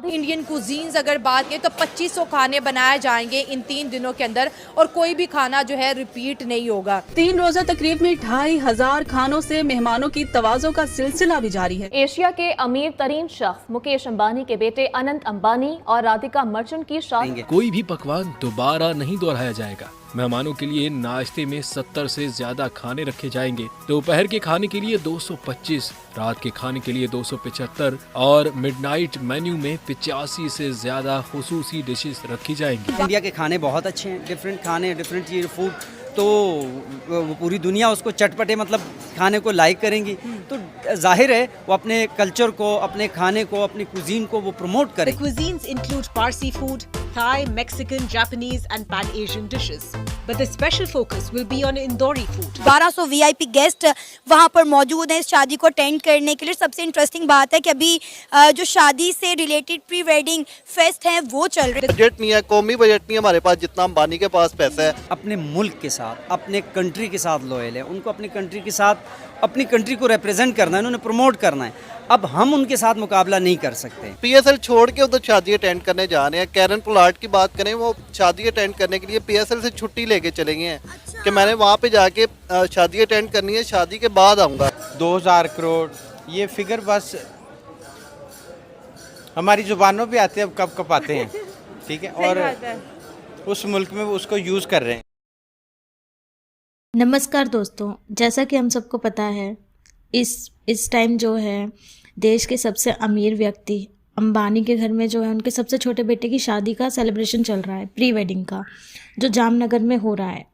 Indian cuisines अगर बात करें तो 2500 खाने बनाए जाएंगे इन 3 दिनों के अंदर और कोई भी खाना जो है रिपीट नहीं होगा। 3 रोजा तकरीब में 2500 खानों से मेहमानों की तवाज़ो का सिलसिला भी जारी है। एशिया के अमीर तरीन शख्स मुकेश अंबानी के बेटे अनंत अंबानी और राधिका मर्चेंट की शादी। कोई भी पकवान दोबारा नहीं दोहराया जाएगा। मेहमानों के लिए नाश्ते में 70 से ज्यादा खाने रखे जाएंगे। दोपहर के खाने के लिए 225, रात के खाने के लिए 275 और मिडनाइट मेन्यू में 85 से ज्यादा खुसूसी डिशेस रखी जाएंगी। इंडिया के खाने बहुत अच्छे हैं, डिफरेंट खाने, डिफरेंट चीज फूड, तो वो पूरी दुनिया उसको चटपटे मतलब खाने को लाइक करेंगी। तो जाहिर है वो अपने कल्चर को, अपने खाने को, अपनी कुजीन को वो प्रमोट करें। The cuisines include Parsi food, Thai, Mexican, Japanese and Pan-Asian dishes. But the special focus will be on Indori food. 1200 VIP guest वहां पर मौजूद हैं इस शादी को अटेंड करने के लिए। सबसे इंटरेस्टिंग बात है कि अभी जो शादी से रिलेटेड प्री वेडिंग फेस्ट हैं वो चल रहे हैं। बजट नहीं है, कौमी बजट नहीं है हमारे पास जितना अंबानी के पास पैसा है। अपने मुल्क के साथ, अपने कंट्री के साथ लॉयल है, उनको अपनी कंट्री के साथ, अपनी कंट्री को रिप्रेजेंट करना है, उन्होंने प्रमोट करना है। अब हम उनके साथ मुकाबला नहीं कर सकते। पीएसएल छोड़ के उधर शादी अटेंड करने जा रहे हैं। कैरन पोलार्ड की बात करें, वो शादी अटेंड करने के लिए पीएसएल से छुट्टी लेके चले गए हैं कि मैंने वहाँ पे जाके शादी अटेंड करनी है, शादी के बाद आऊँगा। 2000 करोड़ ये फिगर बस हमारी जुबानों पे आते हैं, अब कब कब आते हैं, ठीक है, और उस मुल्क में वो उसको यूज़ कर रहे हैं। नमस्कार दोस्तों, जैसा कि हम सबको पता है इस टाइम जो है देश के सबसे अमीर व्यक्ति अंबानी के घर में जो है उनके सबसे छोटे बेटे की शादी का सेलिब्रेशन चल रहा है, प्री वेडिंग का, जो जामनगर में हो रहा है।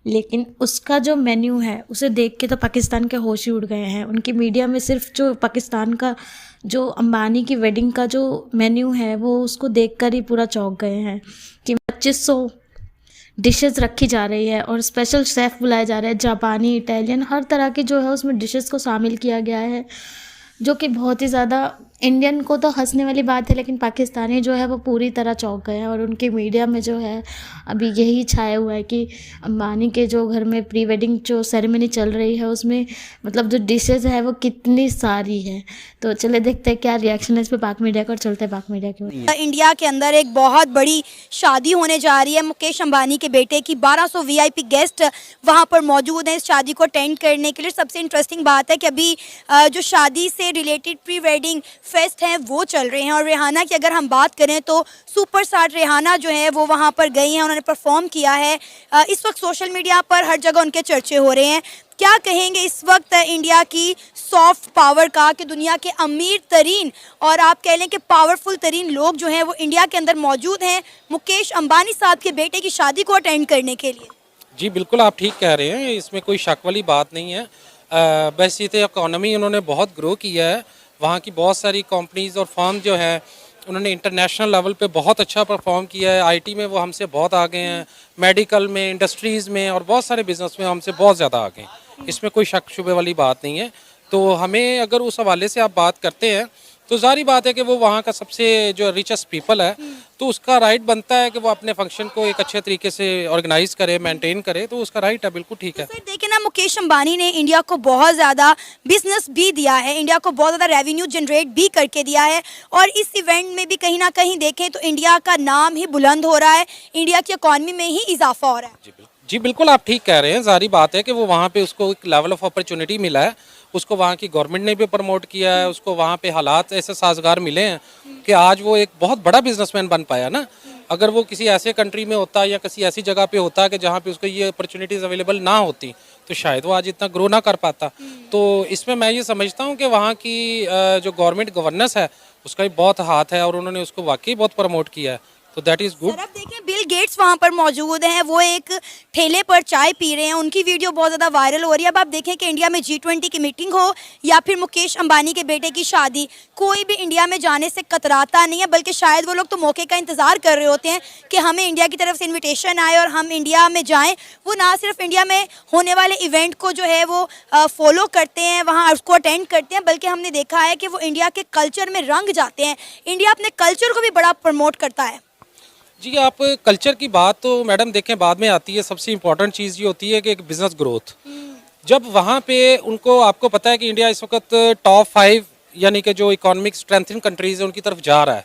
लेकिन उसका जो मेन्यू है उसे देख के तो पाकिस्तान के होश ही उड़ गए हैं। उनकी मीडिया में सिर्फ जो पाकिस्तान का जो अंबानी की वेडिंग का जो मेन्यू है वो उसको देखकर ही पूरा चौंक गए हैं कि 2500 डिशेस रखी जा रही है और स्पेशल शेफ़ बुलाए जा रहे हैं, जापानी, इटालियन, हर तरह की जो है उसमें डिशेस को शामिल किया गया है, जो कि बहुत ही ज़्यादा इंडियन को तो हंसने वाली बात है, लेकिन पाकिस्तानी जो है वो पूरी तरह चौंक गए हैं। और उनकी मीडिया में जो है अभी यही छाया हुआ है कि अंबानी के जो घर में प्री वेडिंग जो सेरेमनी चल रही है उसमें मतलब जो डिशेस है वो कितनी सारी है। तो चले देखते हैं क्या रिएक्शन है इस पर पाक मीडिया का, और चलते हैं पाक मीडिया की। इंडिया के अंदर एक बहुत बड़ी शादी होने जा रही है मुकेश अंबानी के बेटे की। 1200 वीआईपी गेस्ट वहाँ पर मौजूद हैं इस शादी को अटेंड करने के लिए। सबसे इंटरेस्टिंग बात है कि अभी जो शादी से रिलेटेड प्री वेडिंग फेस्ट हैं वो चल रहे हैं। और रिहाना की अगर हम बात करें तो सुपरस्टार रिहाना जो है वो वहाँ पर गई हैं, उन्होंने परफॉर्म किया है। इस वक्त सोशल मीडिया पर हर जगह उनके चर्चे हो रहे हैं। क्या कहेंगे इस वक्त इंडिया की सॉफ्ट पावर का कि दुनिया के अमीर तरीन और आप कह लें कि पावरफुल तरीन लोग जो हैं वो इंडिया के अंदर मौजूद हैं मुकेश अंबानी साहब के बेटे की शादी को अटेंड करने के लिए। जी बिल्कुल, आप ठीक कह रहे हैं, इसमें कोई शक वाली बात नहीं है। वैसे तो इकोनॉमी उन्होंने बहुत ग्रो किया है, वहाँ की बहुत सारी कंपनीज़ और फर्म जो हैं उन्होंने इंटरनेशनल लेवल पे बहुत अच्छा परफॉर्म किया है। आईटी में वो हमसे बहुत आगे हैं, मेडिकल में, इंडस्ट्रीज़ में और बहुत सारे बिजनेस में हमसे बहुत ज़्यादा आगे हैं। इसमें कोई शक शुबे वाली बात नहीं है। तो हमें अगर उस हवाले से आप बात करते हैं तो जारी बात है कि वो वहाँ का सबसे जो रिचेस्ट पीपल है, तो उसका राइट बनता है कि वो अपने फंक्शन को एक अच्छे तरीके से ऑर्गेनाइज करे, मेंटेन करे, तो उसका राइट है, बिल्कुल ठीक है। तो देखिए ना, मुकेश अंबानी ने इंडिया को बहुत ज़्यादा बिजनेस भी दिया है, इंडिया को बहुत ज़्यादा रेवेन्यू जनरेट भी करके दिया है। और इस इवेंट में भी कहीं ना कहीं देखें तो इंडिया का नाम ही बुलंद हो रहा है, इंडिया की इकॉनमी में ही इजाफा हो रहा है। जी बिल्कुल, आप ठीक कह रहे हैं। जारी बात है कि वो वहाँ पे उसको एक लेवल ऑफ अपॉर्चुनिटी मिला है, उसको वहाँ की गवर्नमेंट ने भी प्रमोट किया है, उसको वहाँ पे हालात ऐसे साजगार मिले हैं कि आज वो एक बहुत बड़ा बिजनेसमैन बन पाया ना। अगर वो किसी ऐसे कंट्री में होता या किसी ऐसी जगह पे होता कि जहाँ पे उसको ये अपॉर्चुनिटीज़ अवेलेबल ना होती तो शायद वो आज इतना ग्रो ना कर पाता। तो इसमें मैं ये समझता हूँ कि वहाँ की जो गवर्नमेंट गवर्नेंस है उसका भी बहुत हाथ है और उन्होंने उसको वाकई बहुत प्रमोट किया है, तो दैट इज़ गुड। अब देखें बिल गेट्स वहाँ पर मौजूद हैं, वो एक ठेले पर चाय पी रहे हैं, उनकी वीडियो बहुत ज़्यादा वायरल हो रही है। अब आप देखें कि इंडिया में G20 की मीटिंग हो या फिर मुकेश अंबानी के बेटे की शादी, कोई भी इंडिया में जाने से कतराता नहीं है, बल्कि शायद वो लोग तो मौके का इंतज़ार कर रहे होते हैं कि हमें इंडिया की तरफ से इन्विटेशन आए और हम इंडिया में जाएँ। वो ना सिर्फ इंडिया में होने वाले इवेंट को जो है वो फॉलो करते हैं, वहाँ उसको अटेंड करते हैं, बल्कि हमने देखा है कि वो इंडिया के कल्चर में रंग जाते हैं। इंडिया अपने कल्चर को भी बड़ा प्रमोट करता है। जी, आप कल्चर की बात तो मैडम देखें बाद में आती है, सबसे इम्पोर्टेंट चीज़ ये होती है कि एक बिज़नेस ग्रोथ। जब वहाँ पे उनको, आपको पता है कि इंडिया इस वक्त टॉप 5 यानी कि जो इकोनॉमिक स्ट्रेंथन कंट्रीज़ है उनकी तरफ जा रहा है,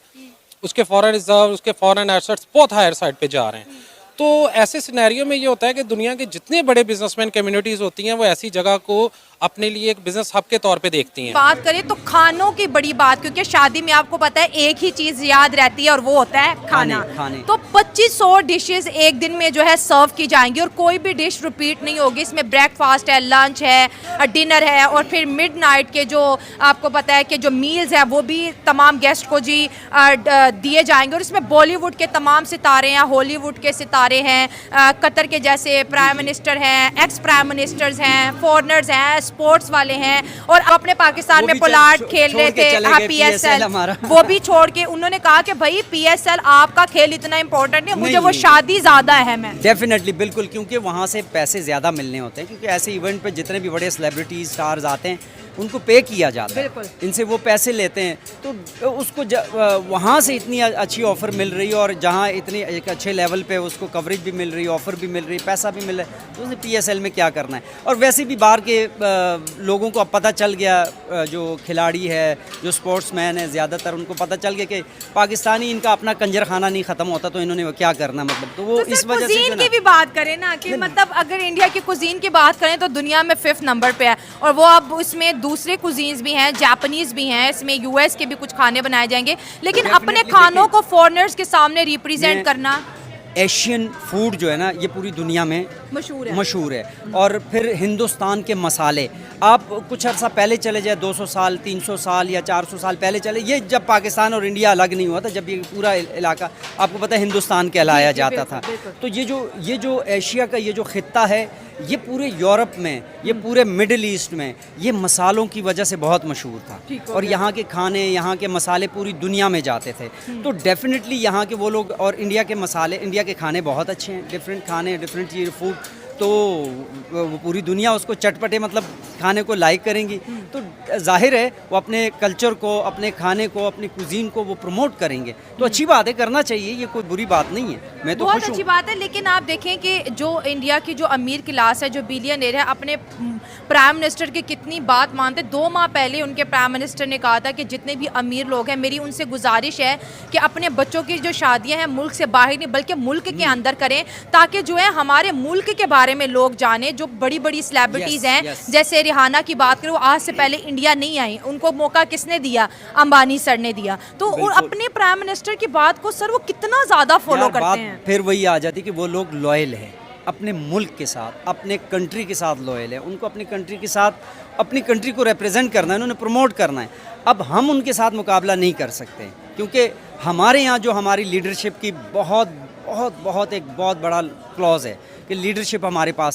उसके फॉरेन रिजर्व, उसके फॉरेन एसेट्स बहुत हायर साइड पे जा रहे हैं। तो ऐसे सिनेरियो में ये होता है कि दुनिया के जितने बड़े बिजनेसमैन कम्युनिटीज़ होती हैं वो ऐसी जगह को अपने लिए एक बिजनेस हब के तौर पे देखती हैं। बात करें तो खानों की बड़ी बात, क्योंकि शादी में आपको पता है एक ही चीज याद रहती है और वो होता है खाना। खाने। तो 2500 डिशेस एक दिन में जो है सर्व की जाएंगी और कोई भी डिश रिपीट नहीं होगी। इसमें ब्रेकफास्ट है, लंच है, डिनर है और फिर मिडनाइट के जो आपको पता है कि जो मील्स है वो भी तमाम गेस्ट को जी दिए जाएंगे। और इसमें बॉलीवुड के तमाम सितारे हैं, हॉलीवुड के सितारे हैं, कतर के जैसे प्राइम मिनिस्टर हैं, एक्स प्राइम मिनिस्टर्स हैं, फॉरनर्स हैं, स्पोर्ट्स वाले हैं और अपने पाकिस्तान में पोलार्ड खेल रहे थे, हाँ PSL, वो भी छोड़ के उन्होंने कहा कि भाई PSL आपका खेल इतना इम्पोर्टेंट है, मुझे वो शादी ज्यादा अहम है। डेफिनेटली, बिल्कुल, क्योंकि वहाँ से पैसे ज़्यादा मिलने होते हैं, क्योंकि ऐसे इवेंट पे जितने भी बड़े सेलिब्रिटीज स्टार्स आते हैं उनको पे किया जाता है, इनसे वो पैसे लेते हैं। तो उसको वहाँ से इतनी अच्छी ऑफ़र मिल रही है और जहाँ इतनी एक अच्छे लेवल पे उसको कवरेज भी मिल रही है, ऑफ़र भी मिल रही है, पैसा भी मिल रहा है, तो उसे PSL में क्या करना है। और वैसे भी बाहर के लोगों को अब पता चल गया, जो खिलाड़ी है, जो स्पोर्ट्समैन है, ज़्यादातर उनको पता चल गया कि पाकिस्तानी इनका अपना कंजर खाना नहीं ख़त्म होता, तो इन्होंने क्या करना, मतलब तो वो इस वजह से कुजीन की भी बात करें ना कि मतलब अगर इंडिया की कुजीन की बात करें तो दुनिया में 5th नंबर पे है और वो अब उसमें दूसरे कुजीन्स भी हैं, जापानीज़ भी हैं, इसमें US के भी कुछ खाने बनाए जाएंगे, लेकिन अपने खानों को फॉरेनर्स के सामने रिप्रेजेंट करना। एशियन फूड जो है ना ये पूरी दुनिया में मशहूर है। और फिर हिंदुस्तान के मसाले, आप कुछ अर्सा पहले चले जाए, 200 साल 300 साल या 400 साल पहले चले, ये जब पाकिस्तान और इंडिया अलग नहीं हुआ था, जब ये पूरा इलाका आपको पता है हिंदुस्तान कहलाया जाता था, तो ये जो एशिया का ये जो खित्ता है ये पूरे यूरोप में, ये पूरे मिडिल ईस्ट में ये मसालों की वजह से बहुत मशहूर था और यहाँ के खाने, यहाँ के मसाले पूरी दुनिया में जाते थे। तो डेफिनेटली यहाँ के वो लोग और इंडिया के मसाले, इंडिया के खाने बहुत अच्छे हैं, डिफरेंट खाने, डिफरेंट चीज़ फूड, तो वो पूरी दुनिया उसको चटपटे मतलब खाने को लाइक करेंगी। तो जाहिर है वो अपने कल्चर को, अपने खाने को, अपनी कुजीन को वो प्रमोट करेंगे, तो अच्छी बात है, करना चाहिए, ये कोई बुरी बात नहीं है, मैं तो बहुत अच्छी बात है। लेकिन आप देखें कि जो इंडिया की जो अमीर क्लास है, जो बिलियनर है, अपने प्राइम मिनिस्टर की कितनी बात मानते। 2 माह पहले उनके प्राइम मिनिस्टर ने कहा था कि जितने भी अमीर लोग हैं, मेरी उनसे गुजारिश है कि अपने बच्चों की जो शादियां हैं मुल्क से बाहर नहीं बल्कि मुल्क के अंदर करें, ताकि जो है हमारे मुल्क के बारे में लोग जाने। जो बड़ी बड़ी सेलिब्रिटीज़ हैं, जैसे रिहाना की बात करें, वो आज से पहले इंडिया नहीं आई, उनको मौका किसने दिया? अंबानी सर ने दिया। तो अपने प्राइम मिनिस्टर की बात को सर वो कितना ज़्यादा फॉलो करते हैं। फिर वही आ जाती कि वो लोग लॉयल है अपने मुल्क के साथ, अपने कंट्री के साथ लॉयल है, उनको अपनी कंट्री के साथ, अपनी कंट्री को रिप्रेजेंट करना है, उन्होंने प्रमोट करना है। अब हम उनके साथ मुकाबला नहीं कर सकते, क्योंकि हमारे यहाँ जो हमारी लीडरशिप की बहुत एक बहुत बड़ा क्लॉज है कि लीडरशिप हमारे पास